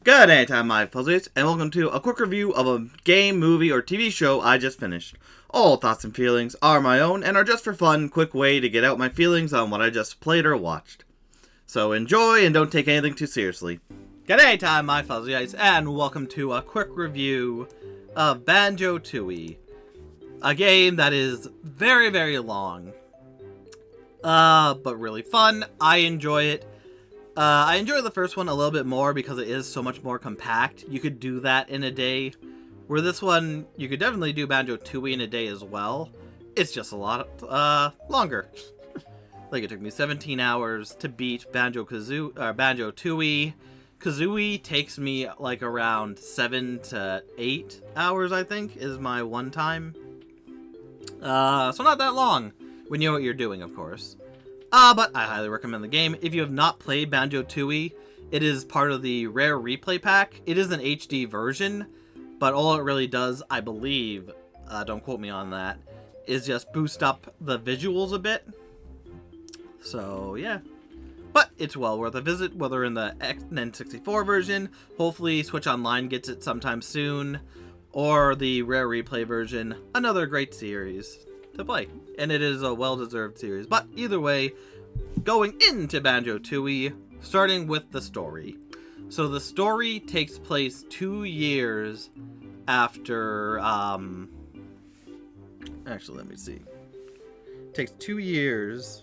Good day time, my fuzzies, and welcome to a quick review of a game, movie, or TV show I just finished. All thoughts and feelings are my own and are just for fun, quick way to get out my feelings on what I just played or watched. So enjoy and don't take anything too seriously. Good day time, my fuzzies, and welcome to a quick review of Banjo-Tooie. A game that is very, very long. But really fun. I enjoy it. I enjoy the first one a little bit more because it is so much more compact. You could do that in a day. Where this one, you could definitely do Banjo-Tooie in a day as well. It's just a lot longer. Like, it took me 17 hours to beat Banjo-Tooie. Kazooie takes me like around 7 to 8 hours, I think, is my one time. So not that long, when you know what you're doing, of course. But I highly recommend the game. If you have not played Banjo-Tooie, it is part of the Rare Replay Pack. It is an HD version, but all it really does, I believe, don't quote me on that, is just boost up the visuals a bit. So, yeah. But it's well worth a visit, whether in the N64 version, hopefully Switch Online gets it sometime soon, or the Rare Replay version, another great series to play. And it is a well-deserved series. But either way, going into Banjo-Tooie, starting with the story. So the story takes place 2 years after, actually, let me see. It takes 2 years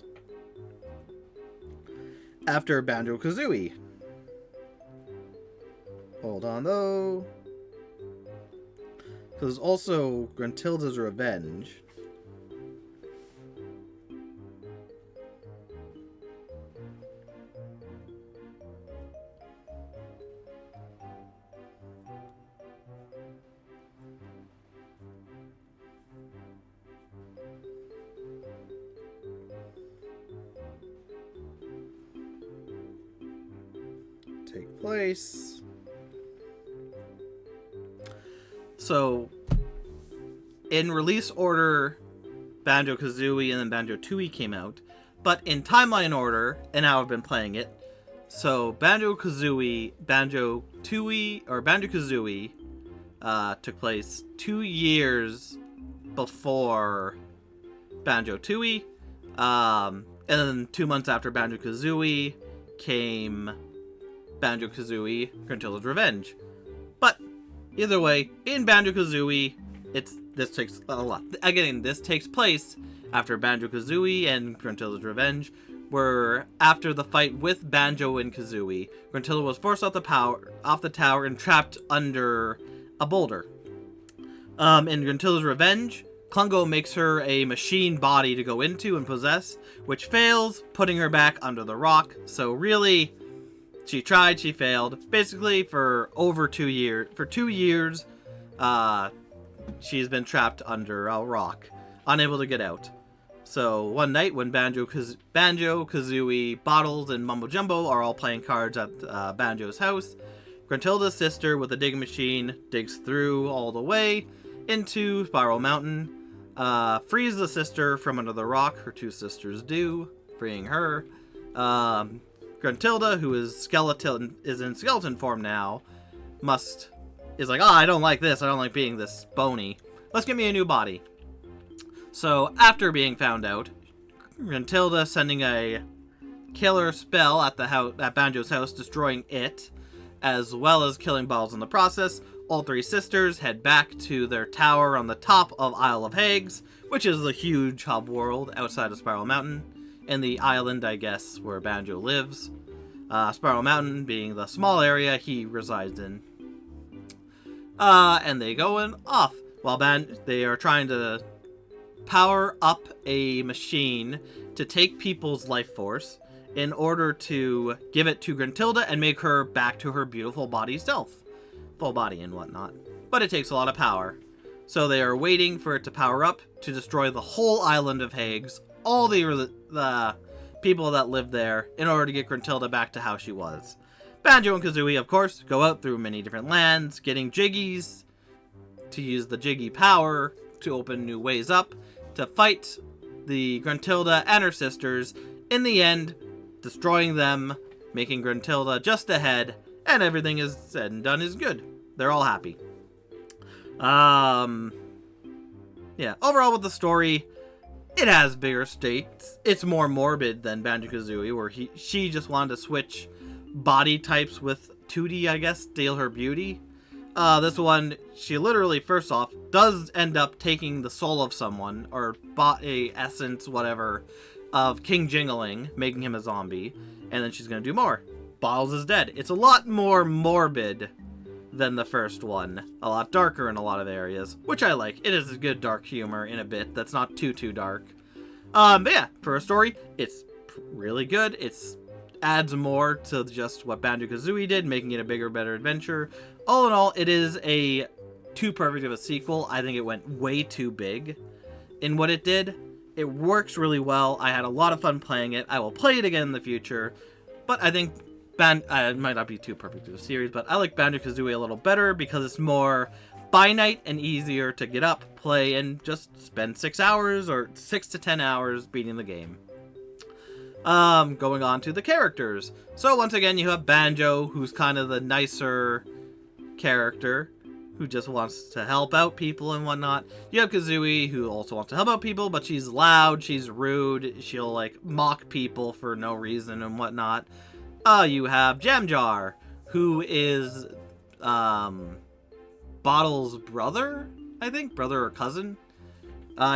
after Banjo-Kazooie. Hold on, though. There's also Gruntilda's Revenge. Take place. So, in release order, Banjo-Kazooie and then Banjo-Tooie came out, but in timeline order, and how I've been playing it. So, Banjo-Kazooie took place 2 years before Banjo-Tooie, and then 2 months after Banjo-Kazooie came Banjo-Kazooie Gruntilda's Revenge. But either way, in Banjo-Kazooie, this takes a lot. Again, this takes place after Banjo-Kazooie and Gruntilda's Revenge, where after the fight with Banjo and Kazooie, Gruntilda was forced off the tower and trapped under a boulder. In Gruntilda's Revenge, Klungo makes her a machine body to go into and possess, which fails, putting her back under the rock. So really, she tried, she failed. Basically, for over 2 years, she's been trapped under a rock, unable to get out. So one night, when Banjo, Kazooie, Bottles, and Mumbo Jumbo are all playing cards at Banjo's house, Gruntilda's sister with a digging machine digs through all the way into Spiral Mountain, frees the sister from under the rock. Her two sisters do, freeing her. Gruntilda, who is in skeleton form now, is like, I don't like this. I don't like being this bony. Let's give me a new body. So after being found out, Gruntilda sending a killer spell at Banjo's house, destroying it, as well as killing Balls in the process. All three sisters head back to their tower on the top of Isle of Hags, which is the huge hub world outside of Spiral Mountain, and the island, I guess, where Banjo lives. Spiral Mountain being the small area he resides in. And they go off while they are trying to power up a machine to take people's life force in order to give it to Gruntilda and make her back to her beautiful body self. Full body and whatnot. But it takes a lot of power. So they are waiting for it to power up to destroy the whole island of Hags, all the people that live there, in order to get Gruntilda back to how she was. Banjo and Kazooie, of course, go out through many different lands, getting Jiggies to use the Jiggy power to open new ways up, to fight the Gruntilda and her sisters, in the end, destroying them, making Gruntilda just ahead, and everything is said and done is good. They're all happy. Yeah, overall with the story, it has bigger stakes. It's more morbid than Banjo-Kazooie, where she just wanted to switch body types with Tootie, I guess, steal her beauty. This one, she literally, first off, does end up taking the soul of someone, or a essence, whatever, of King Jingling, making him a zombie, and then she's gonna do more. Bottles is dead. It's a lot more morbid than the first one. A lot darker in a lot of areas, which I like. It is a good dark humor in a bit that's not too dark. But yeah, for a story, it's really good. It's adds more to just what Banjo-Kazooie did, making it a bigger, better adventure. All in all, it is a too perfect of a sequel. I think it went way too big in what it did. It works really well. I had a lot of fun playing it. I will play it again in the future. But I think it might not be too perfect of a series, but I like Banjo-Kazooie a little better because it's more finite and easier to get up, play, and just spend 6 hours or 6 to 10 hours beating the game. Going on to the characters. So once again, you have Banjo, who's kind of the nicer character, who just wants to help out people and whatnot. You have Kazooie, who also wants to help out people, but she's loud, she's rude, she'll, like, mock people for no reason and whatnot. You have Jam Jar, who is, Bottle's brother, I think? Brother or cousin?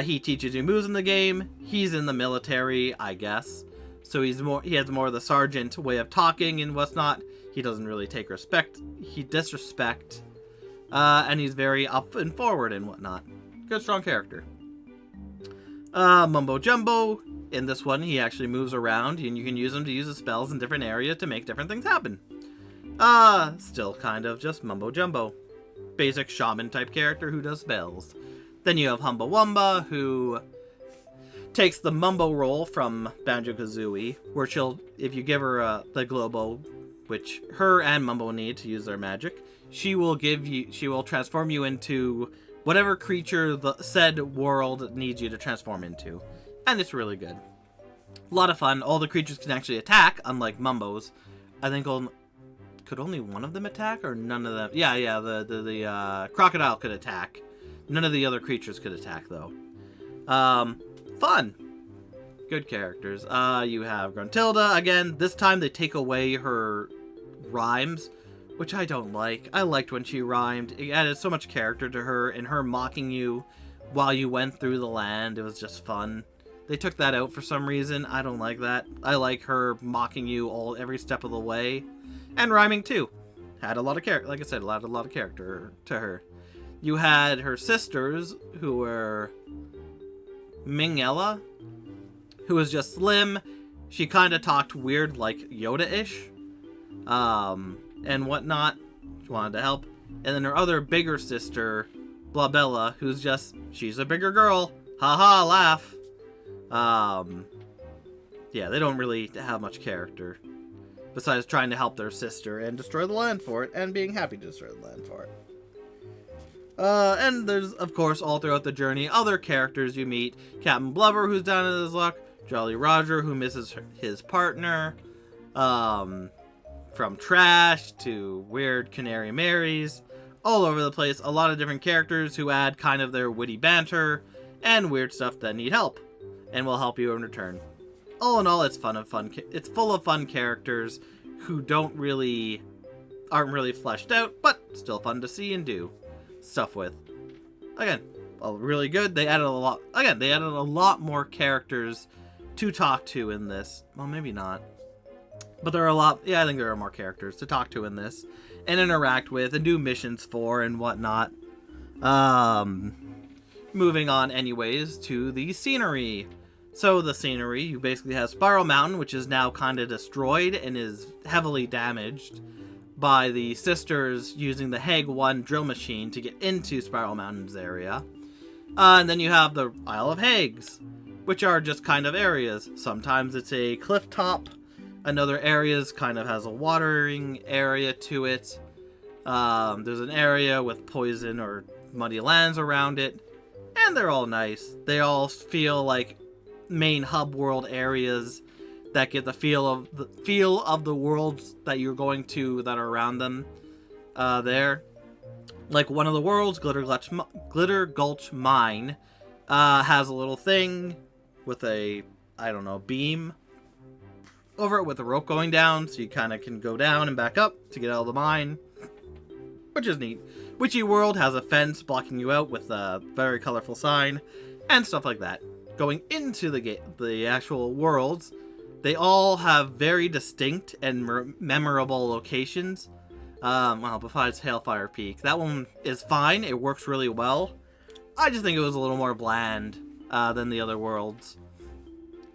He teaches you moves in the game. He's in the military, I guess. So he has more of the sergeant way of talking and whatnot. He doesn't really take respect. He disrespect. And he's very up and forward and whatnot. Good, strong character. Mumbo Jumbo. In this one, he actually moves around, and you can use him to use his spells in different areas to make different things happen. Still kind of just Mumbo Jumbo. Basic shaman type character who does spells. Then you have Humba Wumba, who takes the Mumbo role from Banjo-Kazooie, where if you give her the Globo, which her and Mumbo need to use their magic, she will transform you into whatever creature the said world needs you to transform into. And it's really good. A lot of fun. All the creatures can actually attack, unlike Mumbo's. I think could only one of them attack, or none of them? Yeah, the crocodile could attack. None of the other creatures could attack, though. Fun. Good characters. You have Gruntilda, again. This time they take away her rhymes, which I don't like. I liked when she rhymed. It added so much character to her, and her mocking you while you went through the land. It was just fun. They took that out for some reason. I don't like that. I like her mocking you every step of the way. And rhyming, too. Had a lot of character. Like I said, added a lot of character to her. You had her sisters, who were Mingella, who was just slim. She kind of talked weird, like Yoda-ish, and whatnot. She wanted to help. And then her other bigger sister, Blabella, she's a bigger girl. Haha, laugh. Yeah, they don't really have much character, besides trying to help their sister and destroy the land for it, and being happy to destroy the land for it. And there's, of course, all throughout the journey, other characters you meet. Captain Blubber, who's down in his luck. Jolly Roger, who misses his partner. From Trash to Weird Canary Marys. All over the place. A lot of different characters who add kind of their witty banter and weird stuff that need help, and will help you in return. All in all, it's fun. It's full of fun characters who aren't really fleshed out, but still fun to see and do stuff with. Again, really good. They added a lot. Again, they added a lot more characters to talk to in this. Well, maybe not, but there are a lot. Yeah, I think there are more characters to talk to in this and interact with and do missions for and whatnot. Moving on, anyways, to the scenery. So the scenery, you basically have Spiral Mountain, which is now kind of destroyed and is heavily damaged by the sisters using the Hag 1 drill machine to get into Spiral Mountain's area. And then you have the Isle of Hags, which are just kind of areas. Sometimes it's a cliff top. Another areas kind of has a watering area to it. There's an area with poison or muddy lands around it. And they're all nice. They all feel like main hub world areas that get the feel of the worlds that you're going to that are around them. There, like one of the worlds, Glitter Gulch Mine, has a little thing with a, I don't know, beam over it with a rope going down, so you kind of can go down and back up to get out of the mine, which is neat. Witchy World has a fence blocking you out with a very colorful sign, and stuff like that. Going into the actual worlds, they all have very distinct and memorable locations. Well, besides Hailfire Peak. That one is fine, it works really well. I just think it was a little more bland than the other worlds.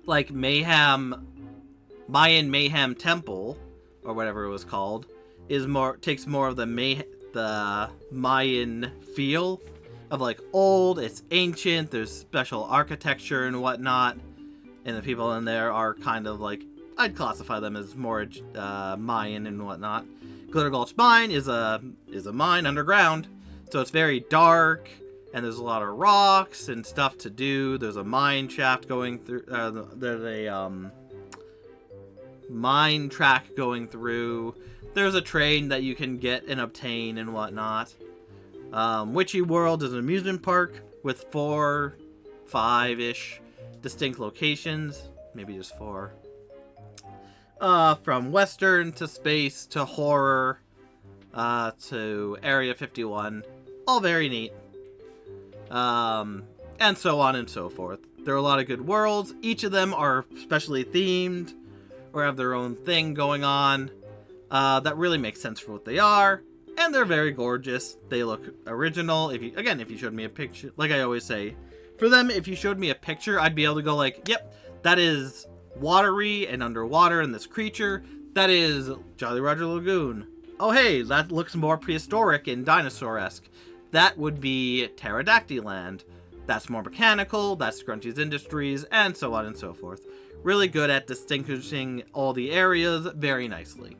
Like Mayan Mayhem Temple, or whatever it was called, takes more of the Mayan feel of like old, it's ancient, there's special architecture and whatnot, and the people in there are kind of like, I'd classify them as more Mayan and whatnot. Glitter Gulch Mine is a mine underground, so it's very dark, and there's a lot of rocks and stuff to do. There's a mine shaft going through. There's a mine track going through. There's a train that you can get and obtain and whatnot. Witchy World is an amusement park with 4, 5-ish distinct locations. Maybe just 4. From Western to Space to Horror to Area 51. All very neat. And so on and so forth. There are a lot of good worlds. Each of them are specially themed or have their own thing going on that really makes sense for what they are. And they're very gorgeous. They look original. If you showed me a picture, like I always say, for them, if you showed me a picture, I'd be able to go like, yep, that is watery and underwater and this creature. That is Jolly Roger Lagoon. Oh hey, that looks more prehistoric and dinosaur-esque. That would be Pterodactyland. That's more mechanical, that's Scrunchy's Industries, and so on and so forth. Really good at distinguishing all the areas very nicely.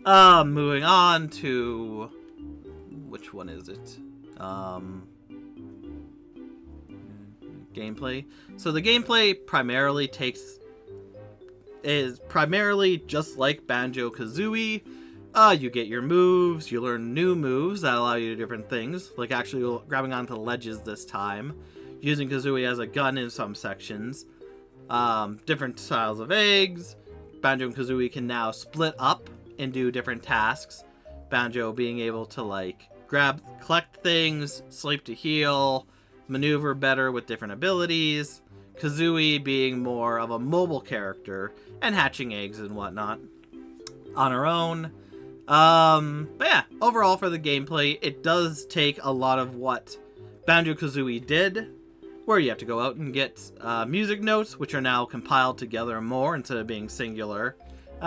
Moving on to... which one is it? Gameplay. So the gameplay is primarily just like Banjo-Kazooie. You get your moves, you learn new moves that allow you to do different things, like actually grabbing onto ledges this time, using Kazooie as a gun in some sections, different styles of eggs. Banjo and Kazooie can now split up and do different tasks. Banjo being able to like collect things, sleep to heal, maneuver better with different abilities. Kazooie being more of a mobile character and hatching eggs and whatnot on her own. But yeah, overall for the gameplay, it does take a lot of what Banjo-Kazooie did, where you have to go out and get music notes, which are now compiled together more instead of being singular,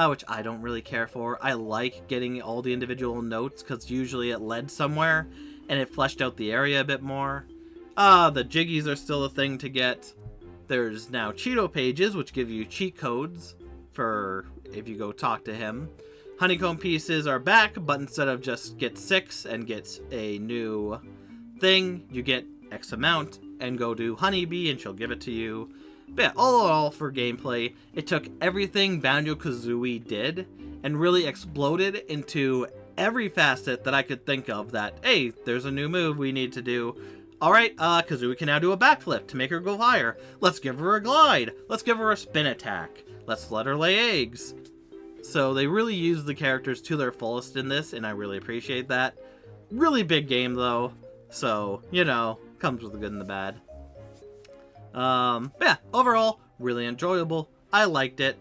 which I don't really care for. I like getting all the individual notes because usually it led somewhere and it fleshed out the area a bit more. The Jiggies are still a thing to get. There's now Cheeto pages, which give you cheat codes for if you go talk to him. Honeycomb pieces are back, but instead of just get 6 and get a new thing, you get X amount and go to Honeybee and she'll give it to you. But yeah, all in all for gameplay, it took everything Banjo-Kazooie did and really exploded into every facet that I could think of that, hey, there's a new move we need to do. Alright, Kazooie can now do a backflip to make her go higher. Let's give her a glide. Let's give her a spin attack. Let's let her lay eggs. So they really used the characters to their fullest in this, and I really appreciate that. Really big game, though. So, you know, comes with the good and the bad. But yeah, overall, really enjoyable. I liked it.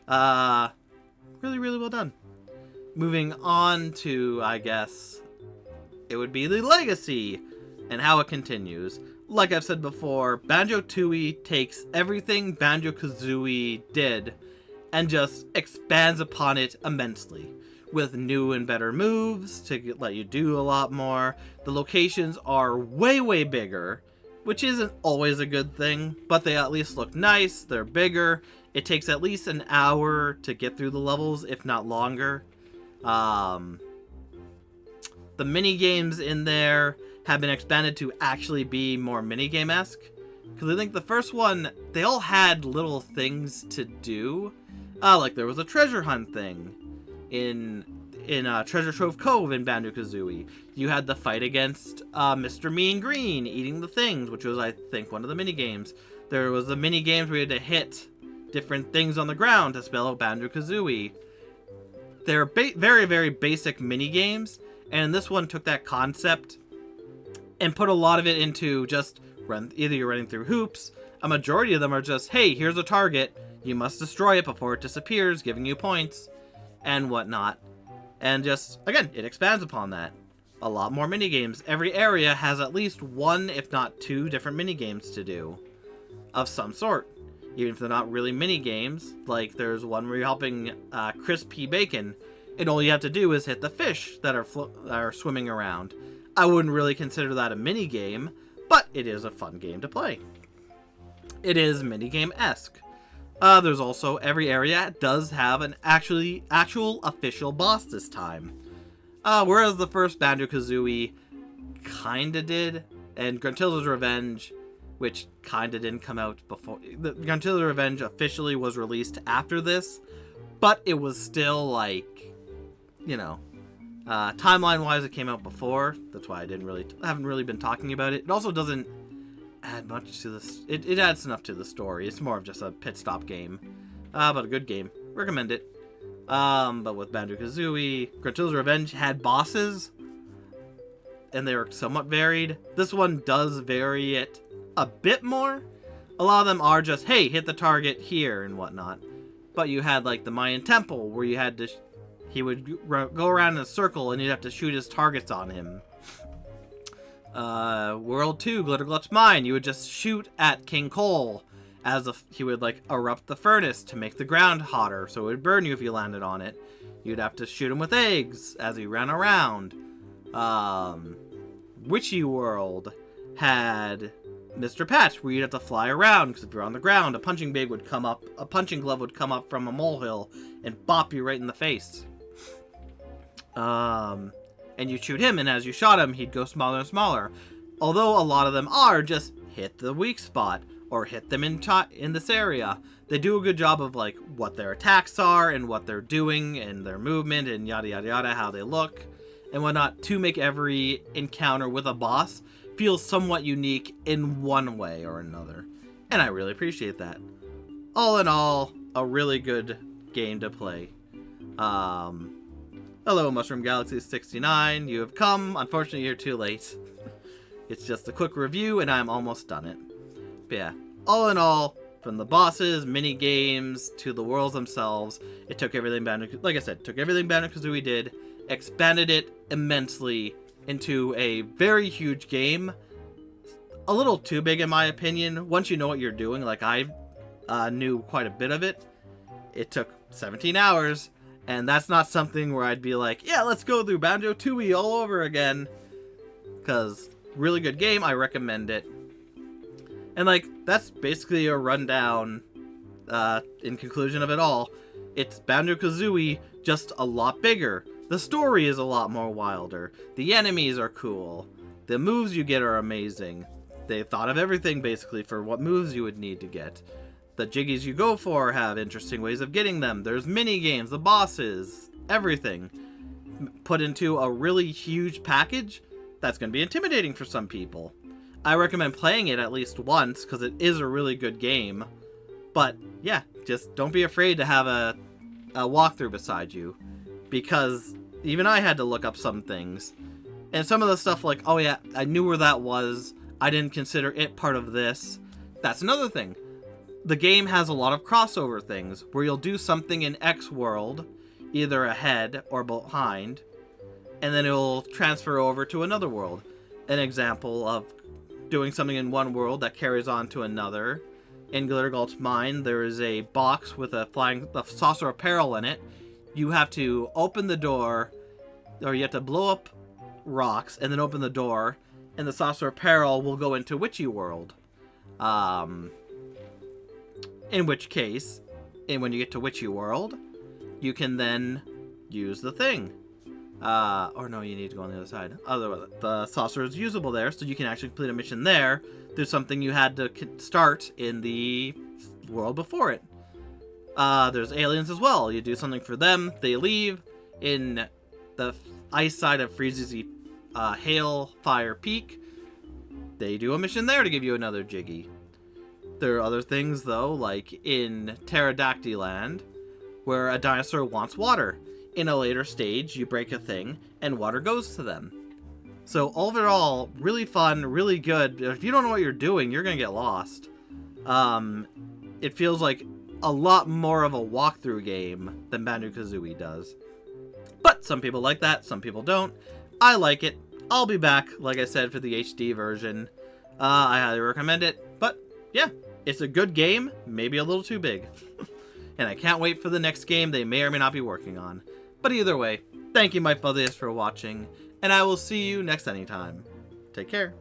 Really well done. Moving on to, I guess, it would be the legacy and how it continues. Like I've said before, Banjo-Tooie takes everything Banjo-Kazooie did and just expands upon it immensely, with new and better moves to let you do a lot more. The locations are way bigger, which isn't always a good thing, but they at least look nice, they're bigger. It takes at least an hour to get through the levels, if not longer. The mini games in there have been expanded to actually be more minigame-esque. Because I think the first one, they all had little things to do. Like there was a treasure hunt thing in Treasure Trove Cove in Banjo-Kazooie. You had the fight against Mr. Mean Green eating the things, which was, I think, one of the mini games. There was the mini games where you had to hit different things on the ground to spell out Banjo-Kazooie. They're very, very basic mini games, and this one took that concept and put a lot of it into just either you're running through hoops. A majority of them are just, hey, here's a target. You must destroy it before it disappears, giving you points and whatnot. And just, again, it expands upon that. A lot more minigames. Every area has at least one, if not two, different minigames to do. Of some sort. Even if they're not really minigames. Like, there's one where you're helping Crispy Bacon, and all you have to do is hit the fish that are swimming around. I wouldn't really consider that a minigame, but it is a fun game to play. It is minigame-esque. There's also, every area does have an actual official boss this time. Whereas the first Banjo-Kazooie kinda did, and Gruntilda's Revenge, which kinda didn't come out before. Gruntilda's Revenge officially was released after this, but it was still like, you know, timeline-wise it came out before. That's why I haven't really been talking about it. It also doesn't add much to this. It adds enough to the story. It's more of just a pit stop game, but a good game. Recommend it. But with Banjo-Kazooie, Gruntilda's Revenge had bosses, and they were somewhat varied. This one does vary it a bit more. A lot of them are just, hey, hit the target here and whatnot. But you had like the Mayan Temple, where you had to, he would go around in a circle, and you'd have to shoot his targets on him. World 2, Glitter Glutch Mine, you would just shoot at King Cole as he would like erupt the furnace to make the ground hotter, so it would burn you if you landed on it. You'd have to shoot him with eggs as he ran around. Witchy World had Mr. Patch, where you'd have to fly around, because if you're on the ground, a punching glove would come up from a molehill and bop you right in the face. And you shoot him, and as you shot him, he'd go smaller and smaller. Although a lot of them are just hit the weak spot, or hit them in this area. They do a good job of like what their attacks are, and what they're doing, and their movement, and yada yada yada, how they look, and whatnot, to make every encounter with a boss feel somewhat unique in one way or another. And I really appreciate that. All in all, a really good game to play. Hello, Mushroom Galaxy 69. You have come. Unfortunately, you're too late. It's just a quick review, and I'm almost done it. But yeah, all in all, from the bosses, mini games, to the worlds themselves, it took everything Banjo-Kazooie did, expanded it immensely into a very huge game. A little too big, in my opinion. Once you know what you're doing, like I knew quite a bit of it. It took 17 hours. And that's not something where I'd be like, yeah, let's go through Banjo-Tooie all over again. Because, really good game, I recommend it. And, like, that's basically a rundown, in conclusion of it all. It's Banjo-Kazooie, just a lot bigger. The story is a lot more wilder. The enemies are cool. The moves you get are amazing. They thought of everything, basically, for what moves you would need to get. The jiggies you go for have interesting ways of getting them. There's mini games, the bosses, everything put into a really huge package that's going to be intimidating for some people. I recommend playing it at least once because it is a really good game. But yeah, just don't be afraid to have a walkthrough beside you, because even I had to look up some things. And some of the stuff like, oh yeah, I knew where that was. I didn't consider it part of this. That's another thing. The game has a lot of crossover things, where you'll do something in X world, either ahead or behind, and then it'll transfer over to another world. An example of doing something in one world that carries on to another. In Glitter Gulch Mine, there is a box with a saucer of peril in it. You have to open the door, or you have to blow up rocks, and then open the door, and the saucer of peril will go into Witchy World. In which case, when you get to Witchy World, you can then use the thing. Or no, you need to go on the other side. The saucer is usable there, so you can actually complete a mission there. There's something you had to start in the world before it. There's aliens as well. You do something for them, they leave. In the ice side of Freeze's Hail Fire Peak, they do a mission there to give you another Jiggy. There are other things, though, like in Pterodactyland, where a dinosaur wants water. In a later stage, you break a thing, and water goes to them. So overall, really fun, really good. If you don't know what you're doing, you're going to get lost. It feels like a lot more of a walkthrough game than Banjo-Kazooie does. But some people like that, some people don't. I like it. I'll be back, like I said, for the HD version. I highly recommend it. But, yeah, it's a good game, maybe a little too big. And I can't wait for the next game they may or may not be working on. But either way, thank you, my fuzziest, for watching, and I will see you next anytime. Take care.